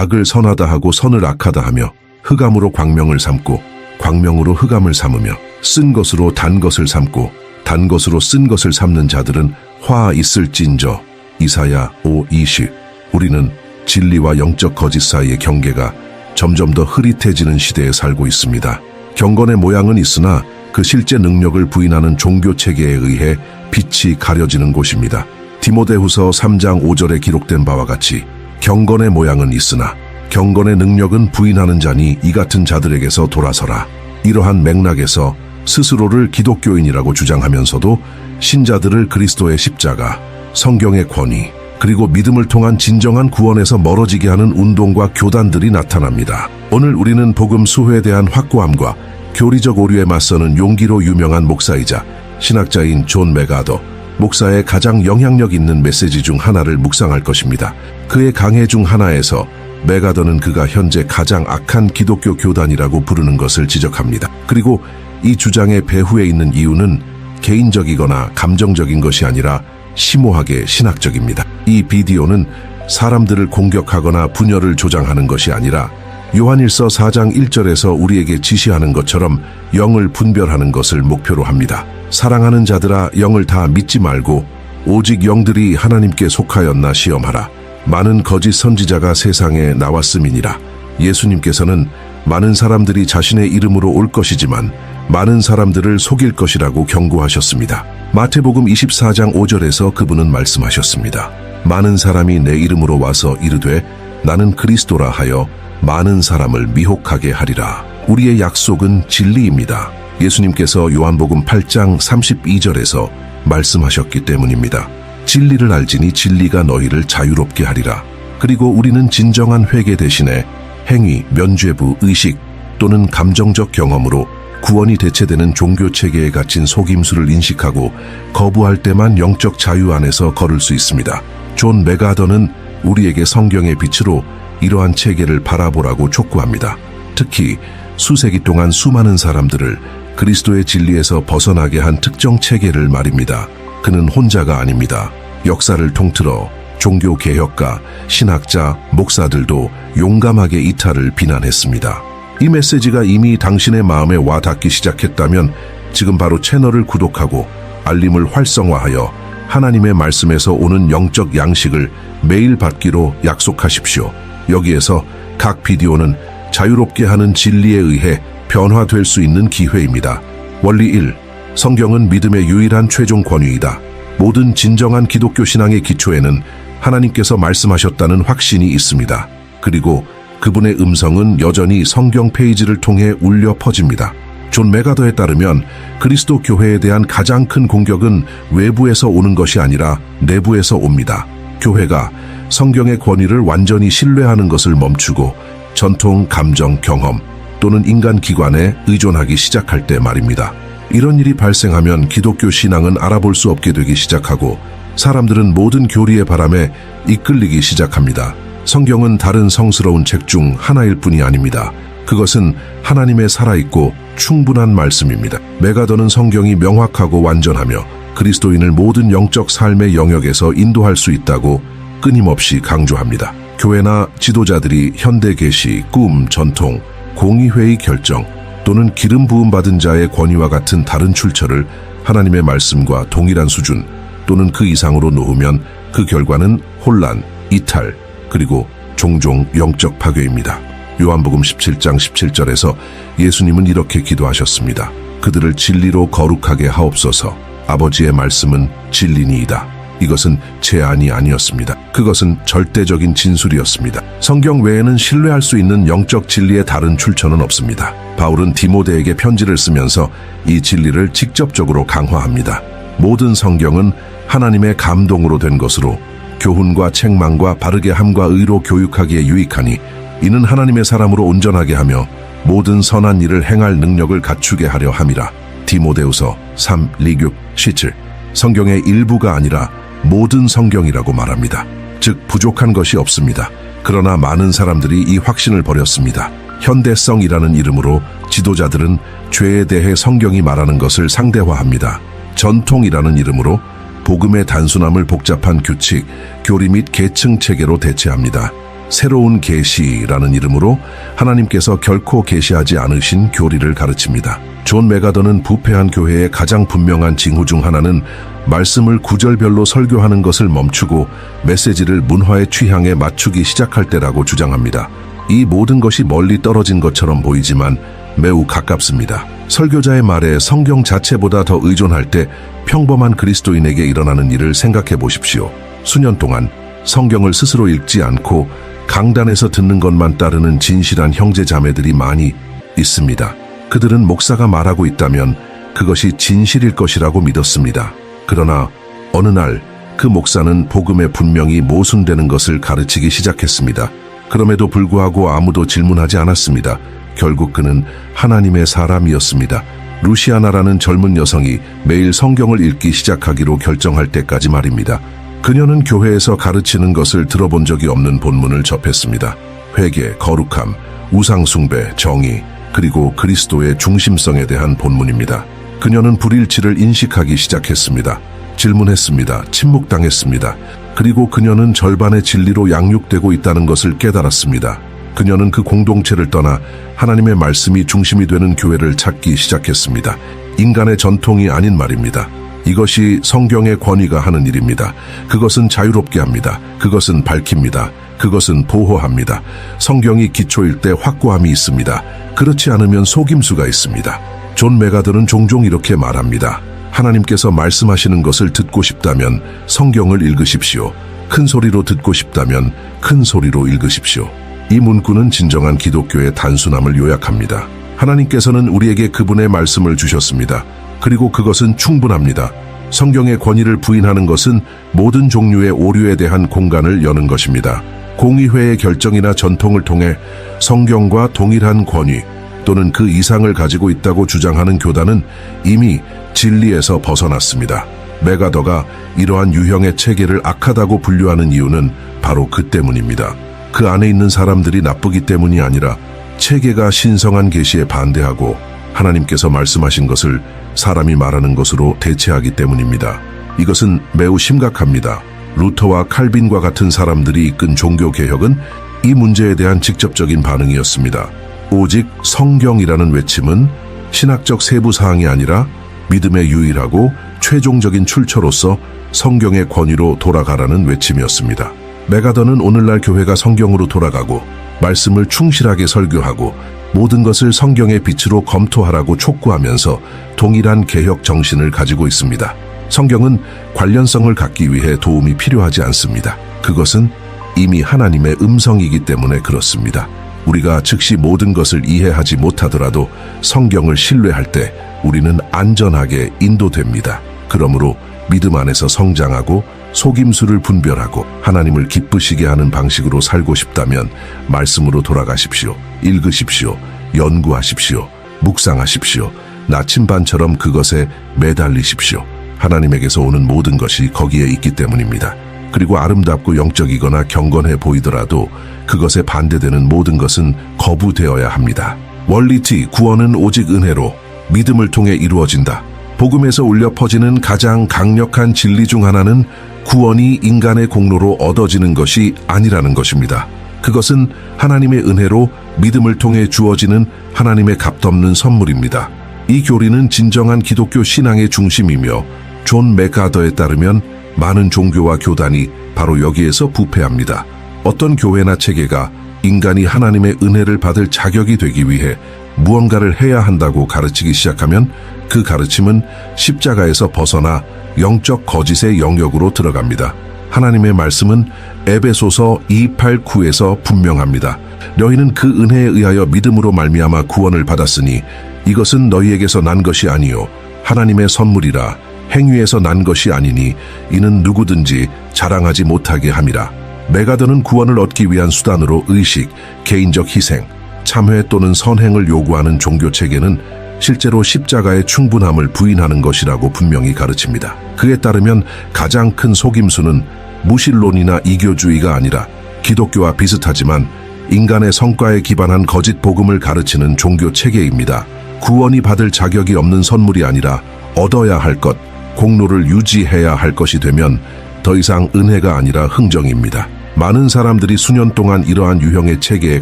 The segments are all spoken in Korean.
악을 선하다 하고 선을 악하다 하며 흑암으로 광명을 삼고 광명으로 흑암을 삼으며 쓴 것으로 단 것을 삼고 단 것으로 쓴 것을 삼는 자들은 화 있을진저. 이사야 5:20. 우리는 진리와 영적 거짓 사이의 경계가 점점 더 흐릿해지는 시대에 살고 있습니다. 경건의 모양은 있으나 그 실제 능력을 부인하는 종교 체계에 의해 빛이 가려지는 곳입니다. 디모데후서 3장 5절에 기록된 바와 같이 경건의 모양은 있으나 경건의 능력은 부인하는 자니 이 같은 자들에게서 돌아서라. 이러한 맥락에서 스스로를 기독교인이라고 주장하면서도 신자들을 그리스도의 십자가, 성경의 권위, 그리고 믿음을 통한 진정한 구원에서 멀어지게 하는 운동과 교단들이 나타납니다. 오늘 우리는 복음 수호에 대한 확고함과 교리적 오류에 맞서는 용기로 유명한 목사이자 신학자인 존 맥아더 목사의 가장 영향력 있는 메시지 중 하나를 묵상할 것입니다. 그의 강해 중 하나에서 맥아더는 그가 현재 가장 악한 기독교 교단이라고 부르는 것을 지적합니다. 그리고 이 주장의 배후에 있는 이유는 개인적이거나 감정적인 것이 아니라 심오하게 신학적입니다. 이 비디오는 사람들을 공격하거나 분열을 조장하는 것이 아니라 요한일서 4장 1절에서 우리에게 지시하는 것처럼 영을 분별하는 것을 목표로 합니다. 사랑하는 자들아, 영을 다 믿지 말고 오직 영들이 하나님께 속하였나 시험하라. 많은 거짓 선지자가 세상에 나왔음이니라. 예수님께서는 많은 사람들이 자신의 이름으로 올 것이지만 많은 사람들을 속일 것이라고 경고하셨습니다. 마태복음 24장 5절에서 그분은 말씀하셨습니다. 많은 사람이 내 이름으로 와서 이르되 나는 그리스도라 하여 많은 사람을 미혹하게 하리라. 우리의 약속은 진리입니다. 예수님께서 요한복음 8장 32절에서 말씀하셨기 때문입니다. 진리를 알지니 진리가 너희를 자유롭게 하리라. 그리고 우리는 진정한 회개 대신에 행위, 면죄부, 의식 또는 감정적 경험으로 구원이 대체되는 종교체계에 갇힌 속임수를 인식하고 거부할 때만 영적 자유 안에서 걸을 수 있습니다. 존 맥아더는 우리에게 성경의 빛으로 이러한 체계를 바라보라고 촉구합니다. 특히 수세기 동안 수많은 사람들을 그리스도의 진리에서 벗어나게 한 특정 체계를 말입니다. 그는 혼자가 아닙니다. 역사를 통틀어 종교 개혁가, 신학자, 목사들도 용감하게 이탈을 비난했습니다. 이 메시지가 이미 당신의 마음에 와 닿기 시작했다면 지금 바로 채널을 구독하고 알림을 활성화하여 하나님의 말씀에서 오는 영적 양식을 매일 받기로 약속하십시오. 여기에서 각 비디오는 자유롭게 하는 진리에 의해 변화될 수 있는 기회입니다. 원리 1. 성경은 믿음의 유일한 최종 권위이다. 모든 진정한 기독교 신앙의 기초에는 하나님께서 말씀하셨다는 확신이 있습니다. 그리고 그분의 음성은 여전히 성경 페이지를 통해 울려 퍼집니다. 존 맥아더에 따르면 그리스도 교회에 대한 가장 큰 공격은 외부에서 오는 것이 아니라 내부에서 옵니다. 교회가 성경의 권위를 완전히 신뢰하는 것을 멈추고 전통, 감정, 경험 또는 인간 기관에 의존하기 시작할 때 말입니다. 이런 일이 발생하면 기독교 신앙은 알아볼 수 없게 되기 시작하고 사람들은 모든 교리의 바람에 이끌리기 시작합니다. 성경은 다른 성스러운 책 중 하나일 뿐이 아닙니다. 그것은 하나님의 살아있고 충분한 말씀입니다. 맥아더는 성경이 명확하고 완전하며 그리스도인을 모든 영적 삶의 영역에서 인도할 수 있다고 끊임없이 강조합니다. 교회나 지도자들이 현대 계시, 꿈, 전통, 공의회의 결정 또는 기름 부음 받은 자의 권위와 같은 다른 출처를 하나님의 말씀과 동일한 수준 또는 그 이상으로 놓으면 그 결과는 혼란, 이탈, 그리고 종종 영적 파괴입니다. 요한복음 17장 17절에서 예수님은 이렇게 기도하셨습니다. 그들을 진리로 거룩하게 하옵소서. 아버지의 말씀은 진리니이다. 이것은 제안이 아니었습니다. 그것은 절대적인 진술이었습니다. 성경 외에는 신뢰할 수 있는 영적 진리의 다른 출처는 없습니다. 바울은 디모데에게 편지를 쓰면서 이 진리를 직접적으로 강화합니다. 모든 성경은 하나님의 감동으로 된 것으로 교훈과 책망과 바르게 함과 의로 교육하기에 유익하니 이는 하나님의 사람으로 온전하게 하며 모든 선한 일을 행할 능력을 갖추게 하려 함이라. 디모데후서 3, 6, 17. 성경의 일부가 아니라 모든 성경이라고 말합니다. 즉 부족한 것이 없습니다. 그러나 많은 사람들이 이 확신을 버렸습니다. 현대성이라는 이름으로 지도자들은 죄에 대해 성경이 말하는 것을 상대화합니다. 전통이라는 이름으로 복음의 단순함을 복잡한 규칙, 교리 및 계층 체계로 대체합니다. 새로운 계시라는 이름으로 하나님께서 결코 계시하지 않으신 교리를 가르칩니다. 존 메가더는 부패한 교회의 가장 분명한 징후 중 하나는 말씀을 구절별로 설교하는 것을 멈추고 메시지를 문화의 취향에 맞추기 시작할 때라고 주장합니다. 이 모든 것이 멀리 떨어진 것처럼 보이지만 매우 가깝습니다. 설교자의 말에 성경 자체보다 더 의존할 때 평범한 그리스도인에게 일어나는 일을 생각해 보십시오. 수년 동안 성경을 스스로 읽지 않고 강단에서 듣는 것만 따르는 진실한 형제 자매들이 많이 있습니다. 그들은 목사가 말하고 있다면 그것이 진실일 것이라고 믿었습니다. 그러나 어느 날 그 목사는 복음에 분명히 모순되는 것을 가르치기 시작했습니다. 그럼에도 불구하고 아무도 질문하지 않았습니다. 결국 그는 하나님의 사람이었습니다. 루시아나라는 젊은 여성이 매일 성경을 읽기 시작하기로 결정할 때까지 말입니다. 그녀는 교회에서 가르치는 것을 들어본 적이 없는 본문을 접했습니다. 회개, 거룩함, 우상숭배, 정의, 그리고 그리스도의 중심성에 대한 본문입니다. 그녀는 불일치를 인식하기 시작했습니다. 질문했습니다. 침묵당했습니다. 그리고 그녀는 절반의 진리로 양육되고 있다는 것을 깨달았습니다. 그녀는 그 공동체를 떠나 하나님의 말씀이 중심이 되는 교회를 찾기 시작했습니다. 인간의 전통이 아닌 말입니다. 이것이 성경의 권위가 하는 일입니다. 그것은 자유롭게 합니다. 그것은 밝힙니다. 그것은 보호합니다. 성경이 기초일 때 확고함이 있습니다. 그렇지 않으면 속임수가 있습니다. 존 메가더는 종종 이렇게 말합니다. 하나님께서 말씀하시는 것을 듣고 싶다면 성경을 읽으십시오. 큰 소리로 듣고 싶다면 큰 소리로 읽으십시오. 이 문구는 진정한 기독교의 단순함을 요약합니다. 하나님께서는 우리에게 그분의 말씀을 주셨습니다. 그리고 그것은 충분합니다. 성경의 권위를 부인하는 것은 모든 종류의 오류에 대한 공간을 여는 것입니다. 공의회의 결정이나 전통을 통해 성경과 동일한 권위 또는 그 이상을 가지고 있다고 주장하는 교단은 이미 진리에서 벗어났습니다. 메가더가 이러한 유형의 체계를 악하다고 분류하는 이유는 바로 그 때문입니다. 그 안에 있는 사람들이 나쁘기 때문이 아니라 체계가 신성한 계시에 반대하고 하나님께서 말씀하신 것을 사람이 말하는 것으로 대체하기 때문입니다. 이것은 매우 심각합니다. 루터와 칼빈과 같은 사람들이 이끈 종교개혁은 이 문제에 대한 직접적인 반응이었습니다. 오직 성경이라는 외침은 신학적 세부 사항이 아니라 믿음의 유일하고 최종적인 출처로서 성경의 권위로 돌아가라는 외침이었습니다. 메가더는 오늘날 교회가 성경으로 돌아가고 말씀을 충실하게 설교하고 모든 것을 성경의 빛으로 검토하라고 촉구하면서 동일한 개혁 정신을 가지고 있습니다. 성경은 관련성을 갖기 위해 도움이 필요하지 않습니다. 그것은 이미 하나님의 음성이기 때문에 그렇습니다. 우리가 즉시 모든 것을 이해하지 못하더라도 성경을 신뢰할 때 우리는 안전하게 인도됩니다. 그러므로 믿음 안에서 성장하고 속임수를 분별하고 하나님을 기쁘시게 하는 방식으로 살고 싶다면 말씀으로 돌아가십시오. 읽으십시오. 연구하십시오. 묵상하십시오. 나침반처럼 그것에 매달리십시오. 하나님에게서 오는 모든 것이 거기에 있기 때문입니다. 그리고 아름답고 영적이거나 경건해 보이더라도 그것에 반대되는 모든 것은 거부되어야 합니다. 원리티, 구원은 오직 은혜로 믿음을 통해 이루어진다. 복음에서 울려 퍼지는 가장 강력한 진리 중 하나는 구원이 인간의 공로로 얻어지는 것이 아니라는 것입니다. 그것은 하나님의 은혜로 믿음을 통해 주어지는 하나님의 값없는 선물입니다. 이 교리는 진정한 기독교 신앙의 중심이며 존 맥가더에 따르면 많은 종교와 교단이 바로 여기에서 부패합니다. 어떤 교회나 체계가 인간이 하나님의 은혜를 받을 자격이 되기 위해 무언가를 해야 한다고 가르치기 시작하면 그 가르침은 십자가에서 벗어나 영적 거짓의 영역으로 들어갑니다. 하나님의 말씀은 에베소서 2:8-9에서 분명합니다. 너희는 그 은혜에 의하여 믿음으로 말미암아 구원을 받았으니 이것은 너희에게서 난 것이 아니요 하나님의 선물이라. 행위에서 난 것이 아니니 이는 누구든지 자랑하지 못하게 함이라. 메가더는 구원을 얻기 위한 수단으로 의식, 개인적 희생, 참회 또는 선행을 요구하는 종교체계는 실제로 십자가의 충분함을 부인하는 것이라고 분명히 가르칩니다. 그에 따르면 가장 큰 속임수는 무신론이나 이교주의가 아니라 기독교와 비슷하지만 인간의 성과에 기반한 거짓 복음을 가르치는 종교체계입니다. 구원이 받을 자격이 없는 선물이 아니라 얻어야 할 것, 공로를 유지해야 할 것이 되면 더 이상 은혜가 아니라 흥정입니다. 많은 사람들이 수년 동안 이러한 유형의 체계에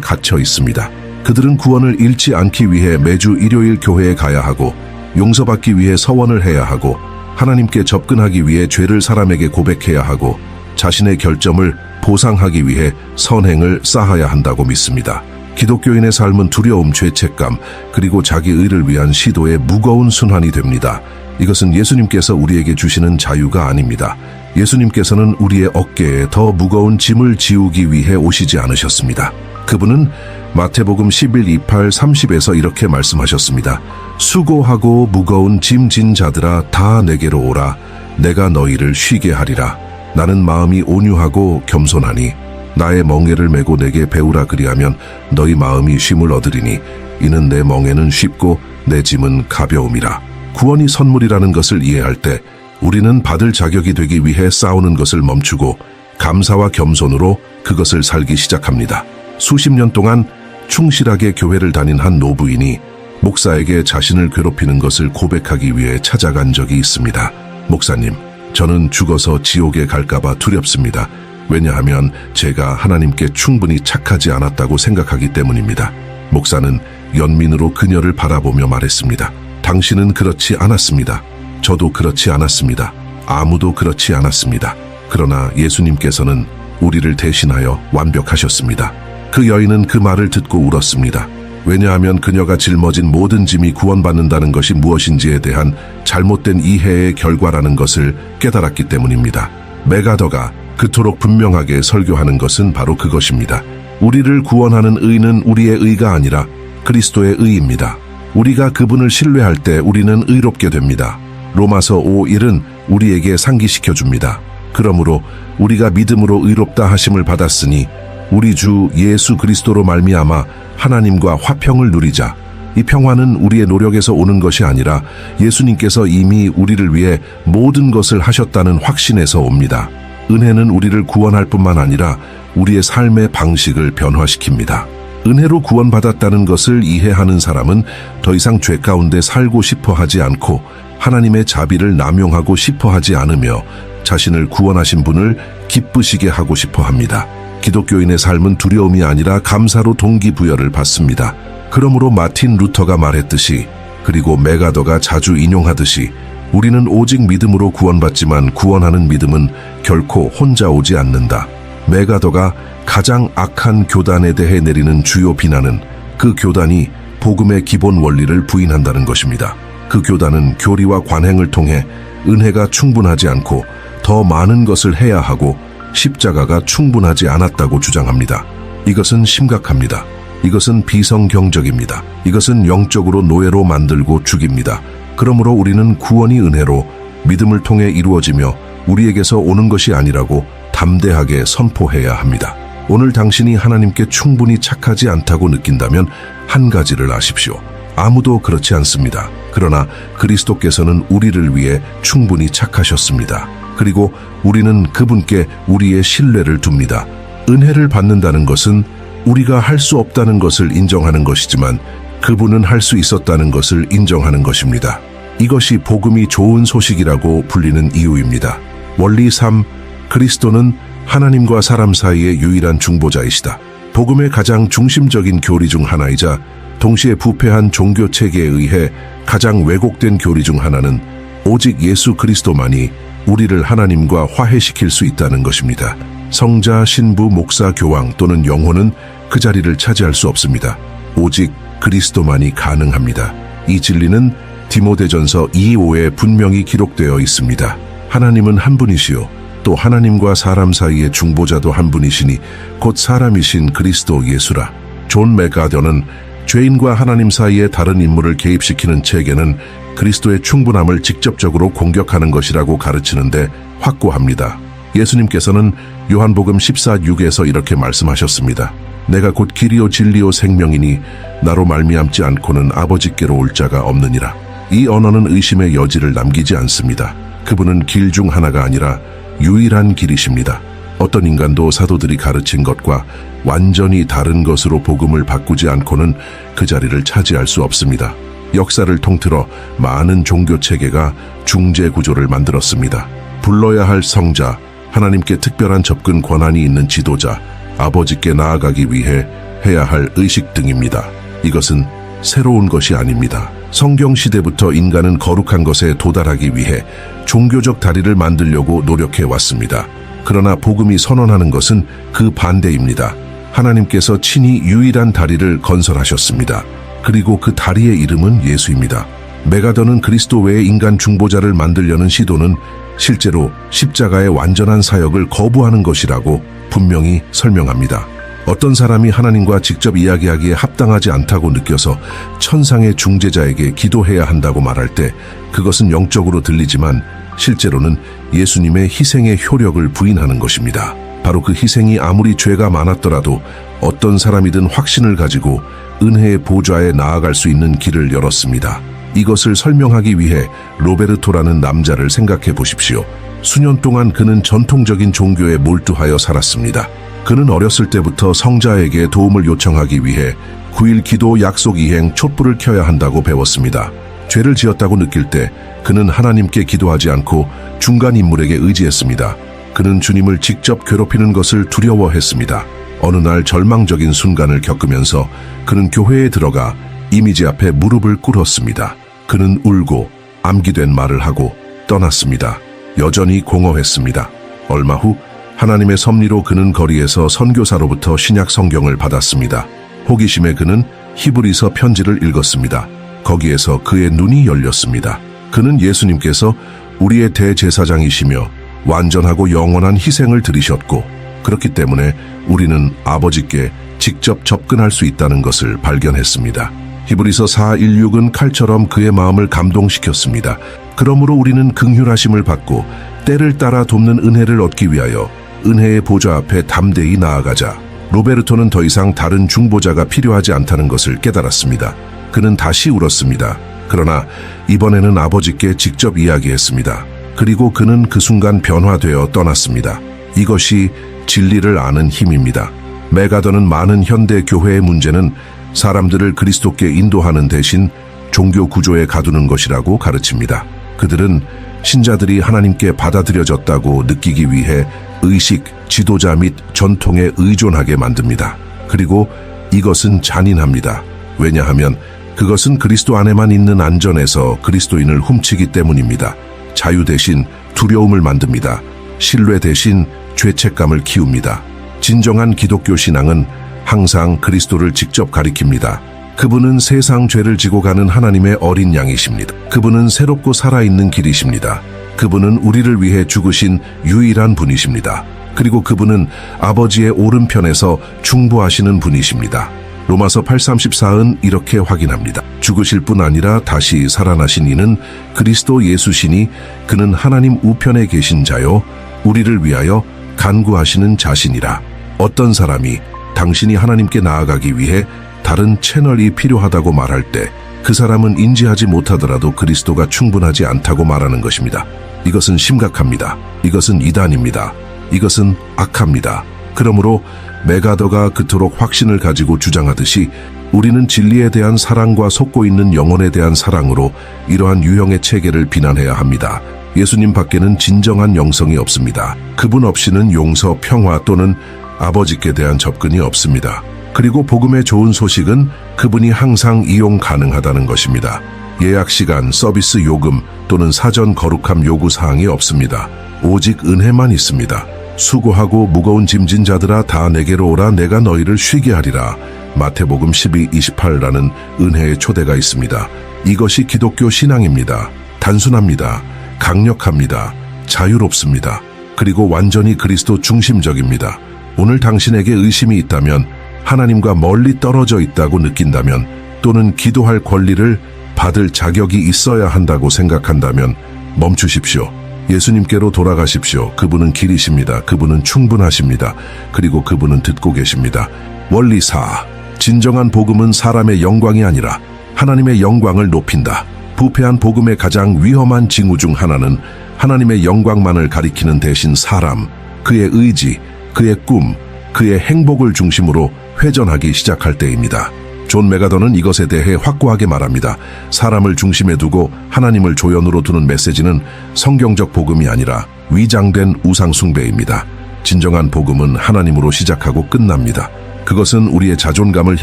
갇혀 있습니다. 그들은 구원을 잃지 않기 위해 매주 일요일 교회에 가야 하고, 용서받기 위해 서원을 해야 하고, 하나님께 접근하기 위해 죄를 사람에게 고백해야 하고, 자신의 결점을 보상하기 위해 선행을 쌓아야 한다고 믿습니다. 기독교인의 삶은 두려움, 죄책감, 그리고 자기 의를 위한 시도의 무거운 순환이 됩니다. 이것은 예수님께서 우리에게 주시는 자유가 아닙니다. 예수님께서는 우리의 어깨에 더 무거운 짐을 지우기 위해 오시지 않으셨습니다. 그분은 마태복음 11:28-30에서 이렇게 말씀하셨습니다. 수고하고 무거운 짐진 자들아 다 내게로 오라. 내가 너희를 쉬게 하리라. 나는 마음이 온유하고 겸손하니 나의 멍에를 메고 내게 배우라. 그리하면 너희 마음이 쉼을 얻으리니 이는 내 멍에는 쉽고 내 짐은 가벼움이라. 구원이 선물이라는 것을 이해할 때 우리는 받을 자격이 되기 위해 싸우는 것을 멈추고 감사와 겸손으로 그것을 살기 시작합니다. 수십 년 동안 충실하게 교회를 다닌 한 노부인이 목사에게 자신을 괴롭히는 것을 고백하기 위해 찾아간 적이 있습니다. 목사님, 저는 죽어서 지옥에 갈까봐 두렵습니다. 왜냐하면 제가 하나님께 충분히 착하지 않았다고 생각하기 때문입니다. 목사는 연민으로 그녀를 바라보며 말했습니다. 당신은 그렇지 않았습니다. 저도 그렇지 않았습니다. 아무도 그렇지 않았습니다. 그러나 예수님께서는 우리를 대신하여 완벽하셨습니다. 그 여인은 그 말을 듣고 울었습니다. 왜냐하면 그녀가 짊어진 모든 짐이 구원받는다는 것이 무엇인지에 대한 잘못된 이해의 결과라는 것을 깨달았기 때문입니다. 메가더가 그토록 분명하게 설교하는 것은 바로 그것입니다. 우리를 구원하는 의는 우리의 의가 아니라 그리스도의 의입니다. 우리가 그분을 신뢰할 때 우리는 의롭게 됩니다. 로마서 5:1은 우리에게 상기시켜 줍니다. 그러므로 우리가 믿음으로 의롭다 하심을 받았으니 우리 주 예수 그리스도로 말미암아 하나님과 화평을 누리자. 이 평화는 우리의 노력에서 오는 것이 아니라 예수님께서 이미 우리를 위해 모든 것을 하셨다는 확신에서 옵니다. 은혜는 우리를 구원할 뿐만 아니라 우리의 삶의 방식을 변화시킵니다. 은혜로 구원받았다는 것을 이해하는 사람은 더 이상 죄 가운데 살고 싶어 하지 않고 하나님의 자비를 남용하고 싶어 하지 않으며 자신을 구원하신 분을 기쁘시게 하고 싶어 합니다. 기독교인의 삶은 두려움이 아니라 감사로 동기부여를 받습니다. 그러므로 마틴 루터가 말했듯이, 그리고 메가더가 자주 인용하듯이, 우리는 오직 믿음으로 구원받지만 구원하는 믿음은 결코 혼자 오지 않는다. 메가더가 가장 악한 교단에 대해 내리는 주요 비난은 그 교단이 복음의 기본 원리를 부인한다는 것입니다. 그 교단은 교리와 관행을 통해 은혜가 충분하지 않고 더 많은 것을 해야 하고 십자가가 충분하지 않았다고 주장합니다. 이것은 심각합니다. 이것은 비성경적입니다. 이것은 영적으로 노예로 만들고 죽입니다. 그러므로 우리는 구원이 은혜로 믿음을 통해 이루어지며 우리에게서 오는 것이 아니라고 담대하게 선포해야 합니다. 오늘 당신이 하나님께 충분히 착하지 않다고 느낀다면 한 가지를 아십시오. 아무도 그렇지 않습니다. 그러나 그리스도께서는 우리를 위해 충분히 착하셨습니다. 그리고 우리는 그분께 우리의 신뢰를 둡니다. 은혜를 받는다는 것은 우리가 할 수 없다는 것을 인정하는 것이지만 그분은 할 수 있었다는 것을 인정하는 것입니다. 이것이 복음이 좋은 소식이라고 불리는 이유입니다. 원리 3. 그리스도는 하나님과 사람 사이의 유일한 중보자이시다. 복음의 가장 중심적인 교리 중 하나이자 동시에 부패한 종교 체계에 의해 가장 왜곡된 교리 중 하나는 오직 예수 그리스도만이 우리를 하나님과 화해시킬 수 있다는 것입니다. 성자, 신부, 목사, 교황 또는 영혼은 그 자리를 차지할 수 없습니다. 오직 그리스도만이 가능합니다. 이 진리는 디모데전서 2:5에 분명히 기록되어 있습니다. 하나님은 한 분이시요 또 하나님과 사람 사이의 중보자도 한 분이시니 곧 사람이신 그리스도 예수라. 존 맥가더는 죄인과 하나님 사이에 다른 인물을 개입시키는 체계는 그리스도의 충분함을 직접적으로 공격하는 것이라고 가르치는데 확고합니다. 예수님께서는 요한복음 14:6에서 이렇게 말씀하셨습니다. 내가 곧 길이요 진리요 생명이니 나로 말미암지 않고는 아버지께로 올 자가 없느니라. 이 언어는 의심의 여지를 남기지 않습니다. 그분은 길 중 하나가 아니라 유일한 길이십니다. 어떤 인간도 사도들이 가르친 것과 완전히 다른 것으로 복음을 바꾸지 않고는 그 자리를 차지할 수 없습니다. 역사를 통틀어 많은 종교 체계가 중재 구조를 만들었습니다. 불러야 할 성자, 하나님께 특별한 접근 권한이 있는 지도자, 아버지께 나아가기 위해 해야 할 의식 등입니다. 이것은 새로운 것이 아닙니다. 성경 시대부터 인간은 거룩한 것에 도달하기 위해 종교적 다리를 만들려고 노력해 왔습니다. 그러나 복음이 선언하는 것은 그 반대입니다. 하나님께서 친히 유일한 다리를 건설하셨습니다. 그리고 그 다리의 이름은 예수입니다. 메가더는 그리스도 외의 인간 중보자를 만들려는 시도는 실제로 십자가의 완전한 사역을 거부하는 것이라고 분명히 설명합니다. 어떤 사람이 하나님과 직접 이야기하기에 합당하지 않다고 느껴서 천상의 중재자에게 기도해야 한다고 말할 때 그것은 영적으로 들리지만 실제로는 예수님의 희생의 효력을 부인하는 것입니다. 바로 그 희생이 아무리 죄가 많았더라도 어떤 사람이든 확신을 가지고 은혜의 보좌에 나아갈 수 있는 길을 열었습니다. 이것을 설명하기 위해 로베르토라는 남자를 생각해 보십시오. 수년 동안 그는 전통적인 종교에 몰두하여 살았습니다. 그는 어렸을 때부터 성자에게 도움을 요청하기 위해 9일 기도 약속 이행 촛불을 켜야 한다고 배웠습니다. 죄를 지었다고 느낄 때 그는 하나님께 기도하지 않고 중간 인물에게 의지했습니다. 그는 주님을 직접 괴롭히는 것을 두려워했습니다. 어느 날 절망적인 순간을 겪으면서 그는 교회에 들어가 이미지 앞에 무릎을 꿇었습니다. 그는 울고 암기된 말을 하고 떠났습니다. 여전히 공허했습니다. 얼마 후 하나님의 섭리로 그는 거리에서 선교사로부터 신약 성경을 받았습니다. 호기심에 그는 히브리서 편지를 읽었습니다. 거기에서 그의 눈이 열렸습니다. 그는 예수님께서 우리의 대제사장이시며 완전하고 영원한 희생을 드리셨고 그렇기 때문에 우리는 아버지께 직접 접근할 수 있다는 것을 발견했습니다. 히브리서 4:16은 칼처럼 그의 마음을 감동시켰습니다. 그러므로 우리는 긍휼하심을 받고 때를 따라 돕는 은혜를 얻기 위하여 은혜의 보좌 앞에 담대히 나아가자. 로베르토는 더 이상 다른 중보자가 필요하지 않다는 것을 깨달았습니다. 그는 다시 울었습니다. 그러나 이번에는 아버지께 직접 이야기했습니다. 그리고 그는 그 순간 변화되어 떠났습니다. 이것이 진리를 아는 힘입니다. 메가더는 많은 현대 교회의 문제는 사람들을 그리스도께 인도하는 대신 종교 구조에 가두는 것이라고 가르칩니다. 그들은 신자들이 하나님께 받아들여졌다고 느끼기 위해 의식, 지도자 및 전통에 의존하게 만듭니다. 그리고 이것은 잔인합니다. 왜냐하면 그것은 그리스도 안에만 있는 안전에서 그리스도인을 훔치기 때문입니다. 자유 대신 두려움을 만듭니다. 신뢰 대신 죄책감을 키웁니다. 진정한 기독교 신앙은 항상 그리스도를 직접 가리킵니다. 그분은 세상 죄를 지고 가는 하나님의 어린 양이십니다. 그분은 새롭고 살아있는 길이십니다. 그분은 우리를 위해 죽으신 유일한 분이십니다. 그리고 그분은 아버지의 오른편에서 중보하시는 분이십니다. 로마서 8:34은 이렇게 확인합니다. 죽으실 뿐 아니라 다시 살아나신 이는 그리스도 예수시니 그는 하나님 우편에 계신 자요 우리를 위하여 간구하시는 자신이라. 어떤 사람이 당신이 하나님께 나아가기 위해 다른 채널이 필요하다고 말할 때 그 사람은 인지하지 못하더라도 그리스도가 충분하지 않다고 말하는 것입니다. 이것은 심각합니다. 이것은 이단입니다. 이것은 악합니다. 그러므로 메가더가 그토록 확신을 가지고 주장하듯이 우리는 진리에 대한 사랑과 솟고 있는 영혼에 대한 사랑으로 이러한 유형의 체계를 비난해야 합니다. 예수님 밖에는 진정한 영성이 없습니다. 그분 없이는 용서, 평화 또는 아버지께 대한 접근이 없습니다. 그리고 복음의 좋은 소식은 그분이 항상 이용 가능하다는 것입니다. 예약 시간, 서비스 요금 또는 사전 거룩함 요구 사항이 없습니다. 오직 은혜만 있습니다. 수고하고 무거운 짐진 자들아 다 내게로 오라 내가 너희를 쉬게 하리라. 마태복음 12:28라는 은혜의 초대가 있습니다. 이것이 기독교 신앙입니다. 단순합니다. 강력합니다. 자유롭습니다. 그리고 완전히 그리스도 중심적입니다. 오늘 당신에게 의심이 있다면, 하나님과 멀리 떨어져 있다고 느낀다면, 또는 기도할 권리를 받을 자격이 있어야 한다고 생각한다면 멈추십시오. 예수님께로 돌아가십시오. 그분은 길이십니다. 그분은 충분하십니다. 그리고 그분은 듣고 계십니다. 원리 4. 진정한 복음은 사람의 영광이 아니라 하나님의 영광을 높인다. 부패한 복음의 가장 위험한 징후 중 하나는 하나님의 영광만을 가리키는 대신 사람, 그의 의지, 그의 꿈, 그의 행복을 중심으로 회전하기 시작할 때입니다. 존 메가더는 이것에 대해 확고하게 말합니다. 사람을 중심에 두고 하나님을 조연으로 두는 메시지는 성경적 복음이 아니라 위장된 우상숭배입니다. 진정한 복음은 하나님으로 시작하고 끝납니다. 그것은 우리의 자존감을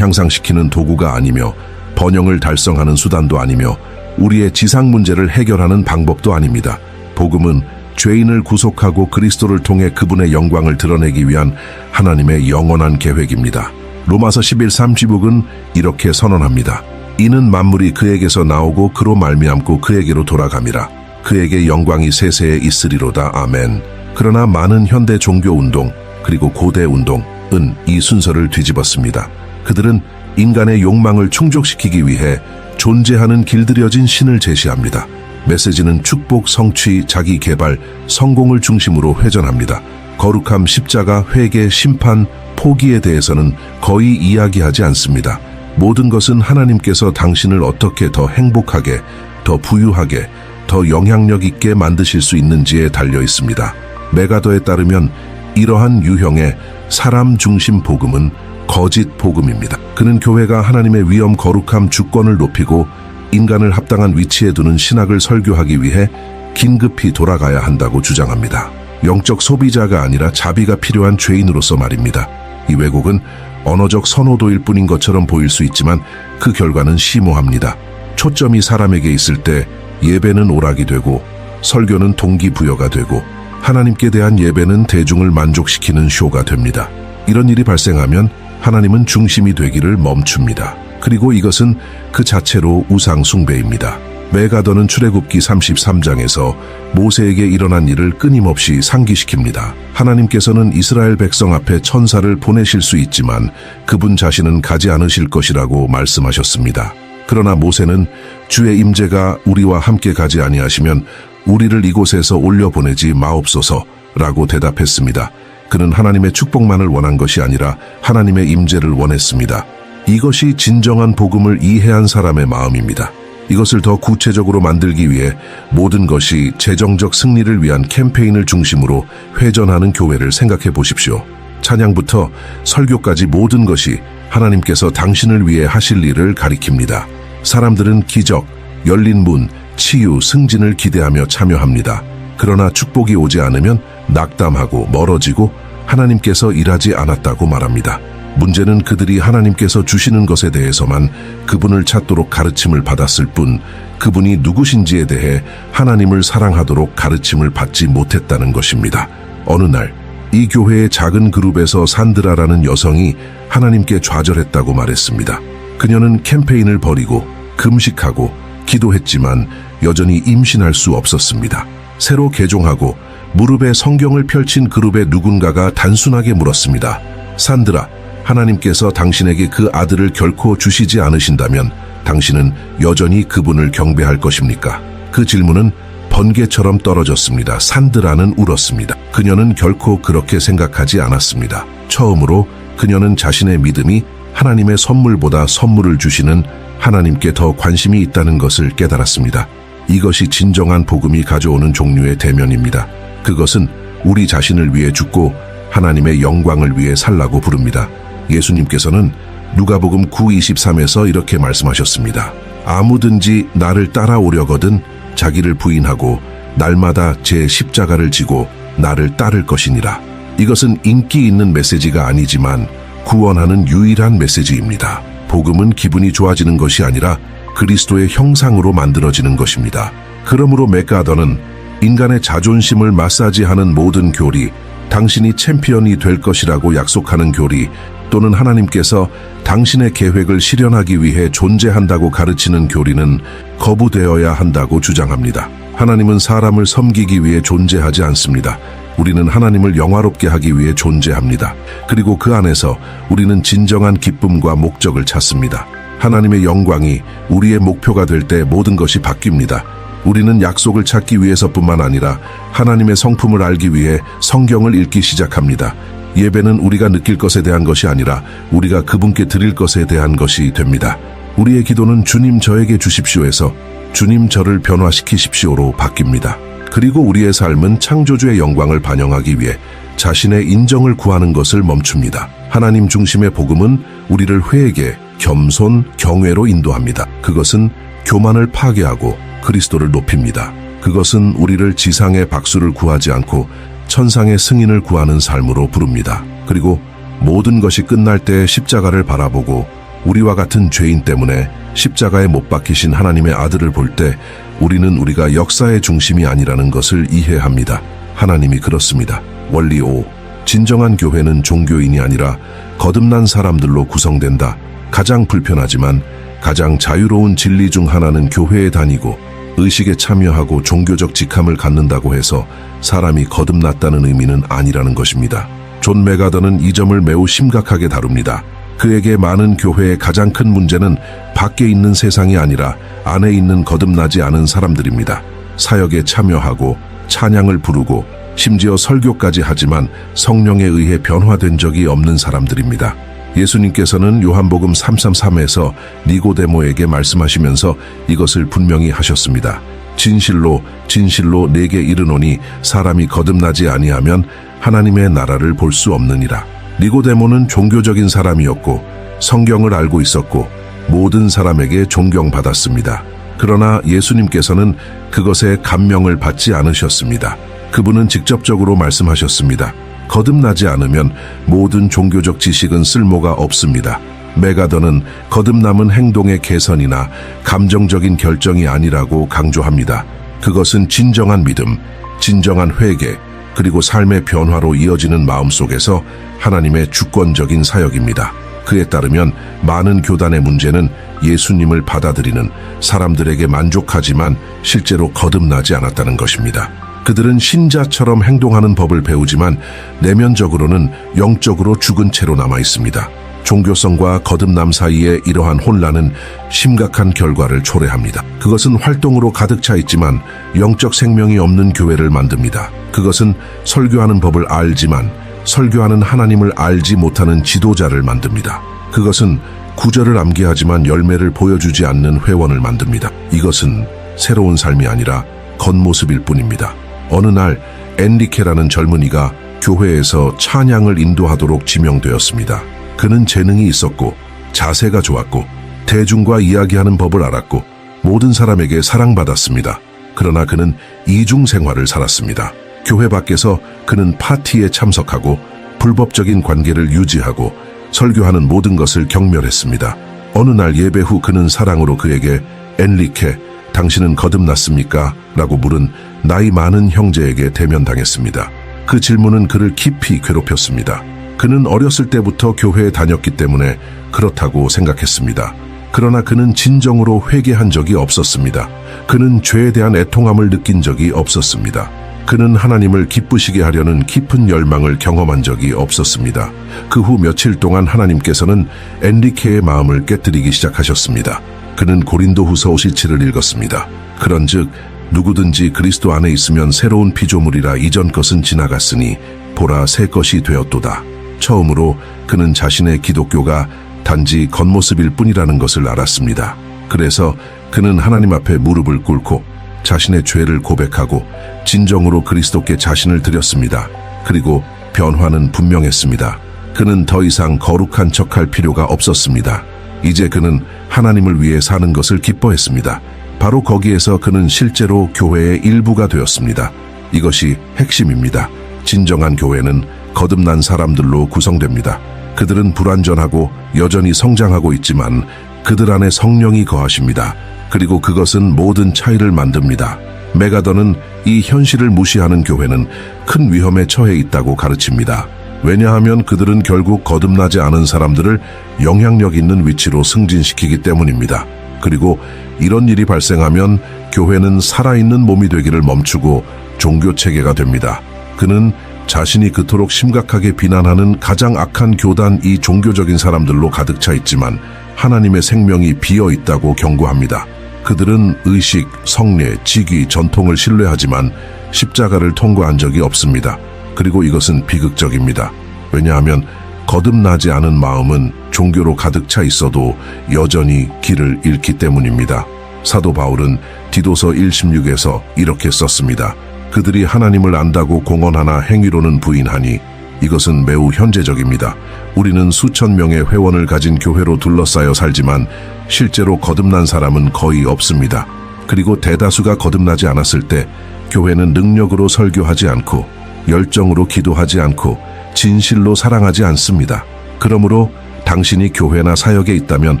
향상시키는 도구가 아니며 번영을 달성하는 수단도 아니며 우리의 지상 문제를 해결하는 방법도 아닙니다. 복음은 죄인을 구속하고 그리스도를 통해 그분의 영광을 드러내기 위한 하나님의 영원한 계획입니다. 로마서 11:30은 이렇게 선언합니다. 이는 만물이 그에게서 나오고 그로 말미암고 그에게로 돌아감이라. 그에게 영광이 세세에 있으리로다. 아멘. 그러나 많은 현대 종교운동 그리고 고대 운동은 이 순서를 뒤집었습니다. 그들은 인간의 욕망을 충족시키기 위해 존재하는 길들여진 신을 제시합니다. 메시지는 축복, 성취, 자기 개발, 성공을 중심으로 회전합니다. 거룩함, 십자가, 회개, 심판, 포기에 대해서는 거의 이야기하지 않습니다. 모든 것은 하나님께서 당신을 어떻게 더 행복하게, 더 부유하게, 더 영향력 있게 만드실 수 있는지에 달려 있습니다. 메가더에 따르면 이러한 유형의 사람 중심 복음은 거짓 복음입니다. 그는 교회가 하나님의 위엄, 거룩함, 주권을 높이고 인간을 합당한 위치에 두는 신학을 설교하기 위해 긴급히 돌아가야 한다고 주장합니다. 영적 소비자가 아니라 자비가 필요한 죄인으로서 말입니다. 이 왜곡은 언어적 선호도일 뿐인 것처럼 보일 수 있지만 그 결과는 심오합니다. 초점이 사람에게 있을 때 예배는 오락이 되고 설교는 동기부여가 되고 하나님께 대한 예배는 대중을 만족시키는 쇼가 됩니다. 이런 일이 발생하면 하나님은 중심이 되기를 멈춥니다. 그리고 이것은 그 자체로 우상 숭배입니다. 메가더는 출애굽기 33장에서 모세에게 일어난 일을 끊임없이 상기시킵니다. 하나님께서는 이스라엘 백성 앞에 천사를 보내실 수 있지만 그분 자신은 가지 않으실 것이라고 말씀하셨습니다. 그러나 모세는 주의 임재가 우리와 함께 가지 아니하시면 우리를 이곳에서 올려보내지 마옵소서라고 대답했습니다. 그는 하나님의 축복만을 원한 것이 아니라 하나님의 임재를 원했습니다. 이것이 진정한 복음을 이해한 사람의 마음입니다. 이것을 더 구체적으로 만들기 위해 모든 것이 재정적 승리를 위한 캠페인을 중심으로 회전하는 교회를 생각해 보십시오. 찬양부터 설교까지 모든 것이 하나님께서 당신을 위해 하실 일을 가리킵니다. 사람들은 기적, 열린 문, 치유, 승진을 기대하며 참여합니다. 그러나 축복이 오지 않으면 낙담하고 멀어지고 하나님께서 일하지 않았다고 말합니다. 문제는 그들이 하나님께서 주시는 것에 대해서만 그분을 찾도록 가르침을 받았을 뿐 그분이 누구신지에 대해 하나님을 사랑하도록 가르침을 받지 못했다는 것입니다. 어느 날 이 교회의 작은 그룹에서 산드라라는 여성이 하나님께 좌절했다고 말했습니다. 그녀는 캠페인을 벌이고 금식하고 기도했지만 여전히 임신할 수 없었습니다. 새로 개종하고 무릎에 성경을 펼친 그룹의 누군가가 단순하게 물었습니다. 산드라, 하나님께서 당신에게 그 아들을 결코 주시지 않으신다면 당신은 여전히 그분을 경배할 것입니까? 그 질문은 번개처럼 떨어졌습니다. 산드라는 울었습니다. 그녀는 결코 그렇게 생각하지 않았습니다. 처음으로 그녀는 자신의 믿음이 하나님의 선물보다 선물을 주시는 하나님께 더 관심이 있다는 것을 깨달았습니다. 이것이 진정한 복음이 가져오는 종류의 대면입니다. 그것은 우리 자신을 위해 죽고 하나님의 영광을 위해 살라고 부릅니다. 예수님께서는 누가복음 9:23에서 이렇게 말씀하셨습니다. 아무든지 나를 따라오려거든 자기를 부인하고 날마다 제 십자가를 지고 나를 따를 것이니라. 이것은 인기 있는 메시지가 아니지만 구원하는 유일한 메시지입니다. 복음은 기분이 좋아지는 것이 아니라 그리스도의 형상으로 만들어지는 것입니다. 그러므로 맥가더는 인간의 자존심을 마사지하는 모든 교리, 당신이 챔피언이 될 것이라고 약속하는 교리, 또는 하나님께서 당신의 계획을 실현하기 위해 존재한다고 가르치는 교리는 거부되어야 한다고 주장합니다. 하나님은 사람을 섬기기 위해 존재하지 않습니다. 우리는 하나님을 영화롭게 하기 위해 존재합니다. 그리고 그 안에서 우리는 진정한 기쁨과 목적을 찾습니다. 하나님의 영광이 우리의 목표가 될 때 모든 것이 바뀝니다. 우리는 약속을 찾기 위해서뿐만 아니라 하나님의 성품을 알기 위해 성경을 읽기 시작합니다. 예배는 우리가 느낄 것에 대한 것이 아니라 우리가 그분께 드릴 것에 대한 것이 됩니다. 우리의 기도는 주님 저에게 주십시오에서 주님 저를 변화시키십시오로 바뀝니다. 그리고 우리의 삶은 창조주의 영광을 반영하기 위해 자신의 인정을 구하는 것을 멈춥니다. 하나님 중심의 복음은 우리를 회개, 겸손, 경외로 인도합니다. 그것은 교만을 파괴하고 그리스도를 높입니다. 그것은 우리를 지상의 박수를 구하지 않고 천상의 승인을 구하는 삶으로 부릅니다. 그리고 모든 것이 끝날 때 십자가를 바라보고 우리와 같은 죄인 때문에 십자가에 못 박히신 하나님의 아들을 볼 때 우리는 우리가 역사의 중심이 아니라는 것을 이해합니다. 하나님이 그렇습니다. 원리 5. 진정한 교회는 종교인이 아니라 거듭난 사람들로 구성된다. 가장 불편하지만 가장 자유로운 진리 중 하나는 교회에 다니고 의식에 참여하고 종교적 직함을 갖는다고 해서 사람이 거듭났다는 의미는 아니라는 것입니다. 존 메가더는 이 점을 매우 심각하게 다룹니다. 그에게 많은 교회의 가장 큰 문제는 밖에 있는 세상이 아니라 안에 있는 거듭나지 않은 사람들입니다. 사역에 참여하고 찬양을 부르고 심지어 설교까지 하지만 성령에 의해 변화된 적이 없는 사람들입니다. 예수님께서는 요한복음 3:33에서 니고데모에게 말씀하시면서 이것을 분명히 하셨습니다. 진실로 진실로 내게 이르노니 사람이 거듭나지 아니하면 하나님의 나라를 볼 수 없느니라. 니고데모는 종교적인 사람이었고 성경을 알고 있었고 모든 사람에게 존경받았습니다. 그러나 예수님께서는 그것에 감명을 받지 않으셨습니다. 그분은 직접적으로 말씀하셨습니다. 거듭나지 않으면 모든 종교적 지식은 쓸모가 없습니다. 메가더는 거듭남은 행동의 개선이나 감정적인 결정이 아니라고 강조합니다. 그것은 진정한 믿음, 진정한 회개, 그리고 삶의 변화로 이어지는 마음 속에서 하나님의 주권적인 사역입니다. 그에 따르면 많은 교단의 문제는 예수님을 받아들이는 사람들에게 만족하지만 실제로 거듭나지 않았다는 것입니다. 그들은 신자처럼 행동하는 법을 배우지만 내면적으로는 영적으로 죽은 채로 남아 있습니다. 종교성과 거듭남 사이에 이러한 혼란은 심각한 결과를 초래합니다. 그것은 활동으로 가득 차 있지만 영적 생명이 없는 교회를 만듭니다. 그것은 설교하는 법을 알지만 설교하는 하나님을 알지 못하는 지도자를 만듭니다. 그것은 구절을 암기하지만 열매를 보여주지 않는 회원을 만듭니다. 이것은 새로운 삶이 아니라 겉모습일 뿐입니다. 어느 날 엔리케라는 젊은이가 교회에서 찬양을 인도하도록 지명되었습니다. 그는 재능이 있었고 자세가 좋았고 대중과 이야기하는 법을 알았고 모든 사람에게 사랑받았습니다. 그러나 그는 이중 생활을 살았습니다. 교회 밖에서 그는 파티에 참석하고 불법적인 관계를 유지하고 설교하는 모든 것을 경멸했습니다. 어느 날 예배 후 그는 사랑으로 그에게 엔리케, 당신은 거듭났습니까? 라고 물은 나이 많은 형제에게 대면당했습니다. 그 질문은 그를 깊이 괴롭혔습니다. 그는 어렸을 때부터 교회에 다녔기 때문에 그렇다고 생각했습니다. 그러나 그는 진정으로 회개한 적이 없었습니다. 그는 죄에 대한 애통함을 느낀 적이 없었습니다. 그는 하나님을 기쁘시게 하려는 깊은 열망을 경험한 적이 없었습니다. 그 후 며칠 동안 하나님께서는 엔리케의 마음을 깨뜨리기 시작하셨습니다. 그는 고린도후서 5:7을 읽었습니다. 그런즉 누구든지 그리스도 안에 있으면 새로운 피조물이라 이전 것은 지나갔으니 보라 새 것이 되었도다. 처음으로 그는 자신의 기독교가 단지 겉모습일 뿐이라는 것을 알았습니다. 그래서 그는 하나님 앞에 무릎을 꿇고 자신의 죄를 고백하고 진정으로 그리스도께 자신을 드렸습니다. 그리고 변화는 분명했습니다. 그는 더 이상 거룩한 척할 필요가 없었습니다. 이제 그는 하나님을 위해 사는 것을 기뻐했습니다. 바로 거기에서 그는 실제로 교회의 일부가 되었습니다. 이것이 핵심입니다. 진정한 교회는 거듭난 사람들로 구성됩니다. 그들은 불완전하고 여전히 성장하고 있지만 그들 안에 성령이 거하십니다. 그리고 그것은 모든 차이를 만듭니다. 메가더는 이 현실을 무시하는 교회는 큰 위험에 처해 있다고 가르칩니다. 왜냐하면 그들은 결국 거듭나지 않은 사람들을 영향력 있는 위치로 승진시키기 때문입니다. 그리고 이런 일이 발생하면 교회는 살아있는 몸이 되기를 멈추고 종교체계가 됩니다. 그는 자신이 그토록 심각하게 비난하는 가장 악한 교단 이 종교적인 사람들로 가득 차 있지만 하나님의 생명이 비어 있다고 경고합니다. 그들은 의식, 성례, 직위, 전통을 신뢰하지만 십자가를 통과한 적이 없습니다. 그리고 이것은 비극적입니다. 왜냐하면 거듭나지 않은 마음은 종교로 가득 차 있어도 여전히 길을 잃기 때문입니다. 사도 바울은 디도서 1:16에서 이렇게 썼습니다. 그들이 하나님을 안다고 공언하나 행위로는 부인하니 이것은 매우 현재적입니다. 우리는 수천 명의 회원을 가진 교회로 둘러싸여 살지만 실제로 거듭난 사람은 거의 없습니다. 그리고 대다수가 거듭나지 않았을 때 교회는 능력으로 설교하지 않고 열정으로 기도하지 않고 진실로 사랑하지 않습니다. 그러므로 당신이 교회나 사역에 있다면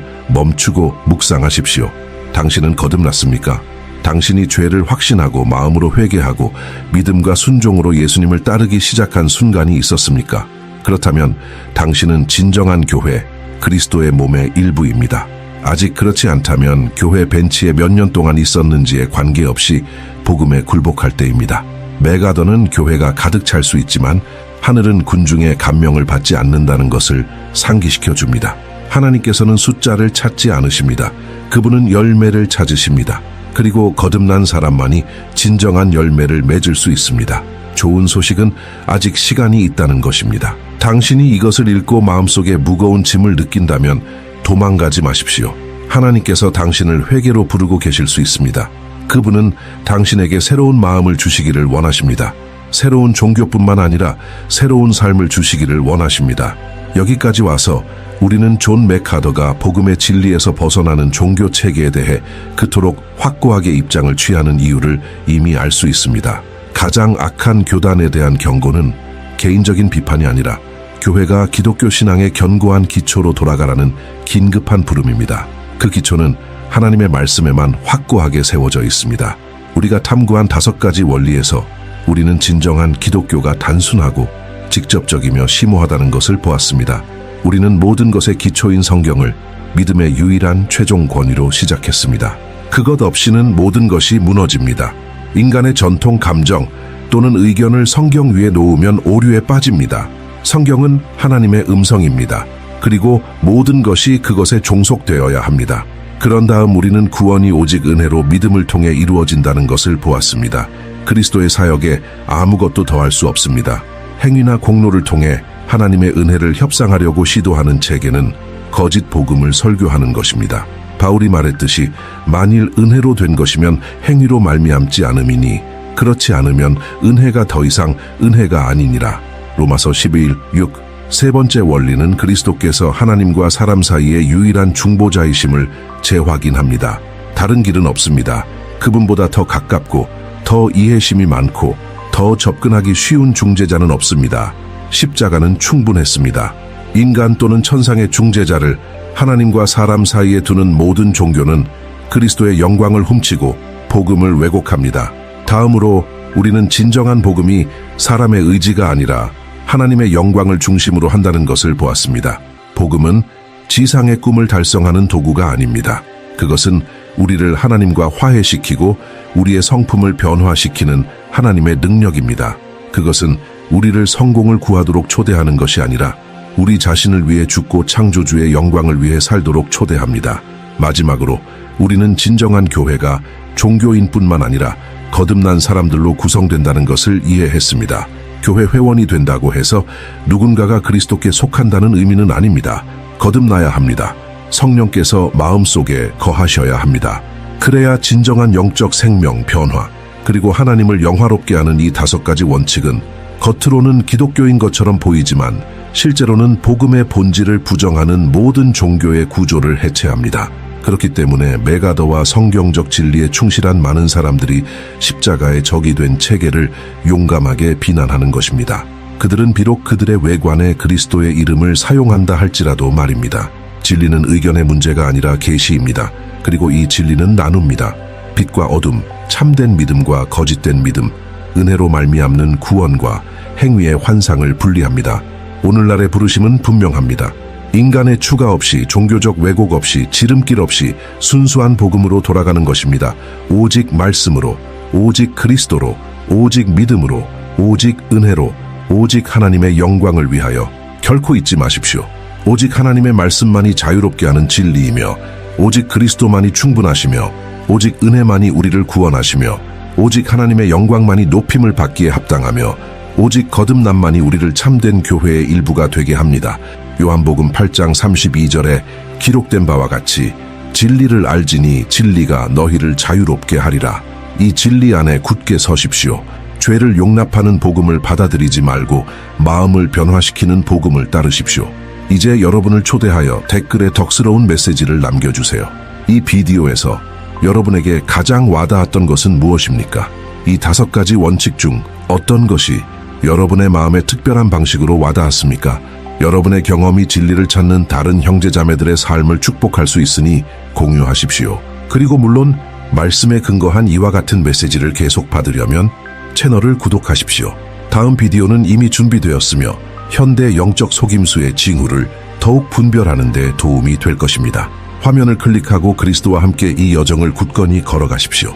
멈추고 묵상하십시오. 당신은 거듭났습니까? 당신이 죄를 확신하고 마음으로 회개하고 믿음과 순종으로 예수님을 따르기 시작한 순간이 있었습니까? 그렇다면 당신은 진정한 교회, 그리스도의 몸의 일부입니다. 아직 그렇지 않다면 교회 벤치에 몇 년 동안 있었는지에 관계없이 복음에 굴복할 때입니다. 메가더는 교회가 가득 찰 수 있지만 하늘은 군중의 감명을 받지 않는다는 것을 상기시켜 줍니다. 하나님께서는 숫자를 찾지 않으십니다. 그분은 열매를 찾으십니다. 그리고 거듭난 사람만이 진정한 열매를 맺을 수 있습니다. 좋은 소식은 아직 시간이 있다는 것입니다. 당신이 이것을 읽고 마음속에 무거운 짐을 느낀다면 도망가지 마십시오. 하나님께서 당신을 회개로 부르고 계실 수 있습니다. 그분은 당신에게 새로운 마음을 주시기를 원하십니다. 새로운 종교뿐만 아니라 새로운 삶을 주시기를 원하십니다. 여기까지 와서 우리는 존 맥하더가 복음의 진리에서 벗어나는 종교 체계에 대해 그토록 확고하게 입장을 취하는 이유를 이미 알 수 있습니다. 가장 악한 교단에 대한 경고는 개인적인 비판이 아니라 교회가 기독교 신앙의 견고한 기초로 돌아가라는 긴급한 부름입니다. 그 기초는 하나님의 말씀에만 확고하게 세워져 있습니다. 우리가 탐구한 5가지 원리에서 우리는 진정한 기독교가 단순하고 직접적이며 심오하다는 것을 보았습니다. 우리는 모든 것의 기초인 성경을 믿음의 유일한 최종 권위로 시작했습니다. 그것 없이는 모든 것이 무너집니다. 인간의 전통 감정 또는 의견을 성경 위에 놓으면 오류에 빠집니다. 성경은 하나님의 음성입니다. 그리고 모든 것이 그것에 종속되어야 합니다. 그런 다음 우리는 구원이 오직 은혜로 믿음을 통해 이루어진다는 것을 보았습니다. 그리스도의 사역에 아무것도 더할 수 없습니다. 행위나 공로를 통해 하나님의 은혜를 협상하려고 시도하는 체계는 거짓 복음을 설교하는 것입니다. 바울이 말했듯이 만일 은혜로 된 것이면 행위로 말미암지 않음이니 그렇지 않으면 은혜가 더 이상 은혜가 아니니라. 로마서 12:6. 세 번째 원리는 그리스도께서 하나님과 사람 사이의 유일한 중보자이심을 재확인합니다. 다른 길은 없습니다. 그분보다 더 가깝고 더 이해심이 많고 더 접근하기 쉬운 중재자는 없습니다. 십자가는 충분했습니다. 인간 또는 천상의 중재자를 하나님과 사람 사이에 두는 모든 종교는 그리스도의 영광을 훔치고 복음을 왜곡합니다. 다음으로 우리는 진정한 복음이 사람의 의지가 아니라 하나님의 영광을 중심으로 한다는 것을 보았습니다. 복음은 지상의 꿈을 달성하는 도구가 아닙니다. 그것은 우리를 하나님과 화해시키고 우리의 성품을 변화시키는 하나님의 능력입니다. 그것은 우리를 성공을 구하도록 초대하는 것이 아니라 우리 자신을 위해 죽고 창조주의 영광을 위해 살도록 초대합니다. 마지막으로 우리는 진정한 교회가 종교인뿐만 아니라 거듭난 사람들로 구성된다는 것을 이해했습니다. 교회 회원이 된다고 해서 누군가가 그리스도께 속한다는 의미는 아닙니다. 거듭나야 합니다. 성령께서 마음속에 거하셔야 합니다. 그래야 진정한 영적 생명, 변화, 그리고 하나님을 영화롭게 하는 이 5가지 원칙은 겉으로는 기독교인 것처럼 보이지만 실제로는 복음의 본질을 부정하는 모든 종교의 구조를 해체합니다. 그렇기 때문에 메가더와 성경적 진리에 충실한 많은 사람들이 십자가의 적이 된 체계를 용감하게 비난하는 것입니다. 그들은 비록 그들의 외관에 그리스도의 이름을 사용한다 할지라도 말입니다. 진리는 의견의 문제가 아니라 계시입니다. 그리고 이 진리는 나눕니다. 빛과 어둠, 참된 믿음과 거짓된 믿음, 은혜로 말미암는 구원과 행위의 환상을 분리합니다. 오늘날의 부르심은 분명합니다. 인간의 추가 없이, 종교적 왜곡 없이, 지름길 없이 순수한 복음으로 돌아가는 것입니다. 오직 말씀으로, 오직 그리스도로, 오직 믿음으로, 오직 은혜로, 오직 하나님의 영광을 위하여. 결코 잊지 마십시오. 오직 하나님의 말씀만이 자유롭게 하는 진리이며, 오직 그리스도만이 충분하시며, 오직 은혜만이 우리를 구원하시며, 오직 하나님의 영광만이 높임을 받기에 합당하며, 오직 거듭남만이 우리를 참된 교회의 일부가 되게 합니다. 요한복음 8장 32절에 기록된 바와 같이 진리를 알지니 진리가 너희를 자유롭게 하리라. 이 진리 안에 굳게 서십시오. 죄를 용납하는 복음을 받아들이지 말고 마음을 변화시키는 복음을 따르십시오. 이제 여러분을 초대하여 댓글에 덕스러운 메시지를 남겨주세요. 이 비디오에서 여러분에게 가장 와닿았던 것은 무엇입니까? 이 5가지 원칙 중 어떤 것이 여러분의 마음에 특별한 방식으로 와닿았습니까? 여러분의 경험이 진리를 찾는 다른 형제자매들의 삶을 축복할 수 있으니 공유하십시오. 그리고 물론 말씀에 근거한 이와 같은 메시지를 계속 받으려면 채널을 구독하십시오. 다음 비디오는 이미 준비되었으며 현대 영적 속임수의 징후를 더욱 분별하는 데 도움이 될 것입니다. 화면을 클릭하고 그리스도와 함께 이 여정을 굳건히 걸어가십시오.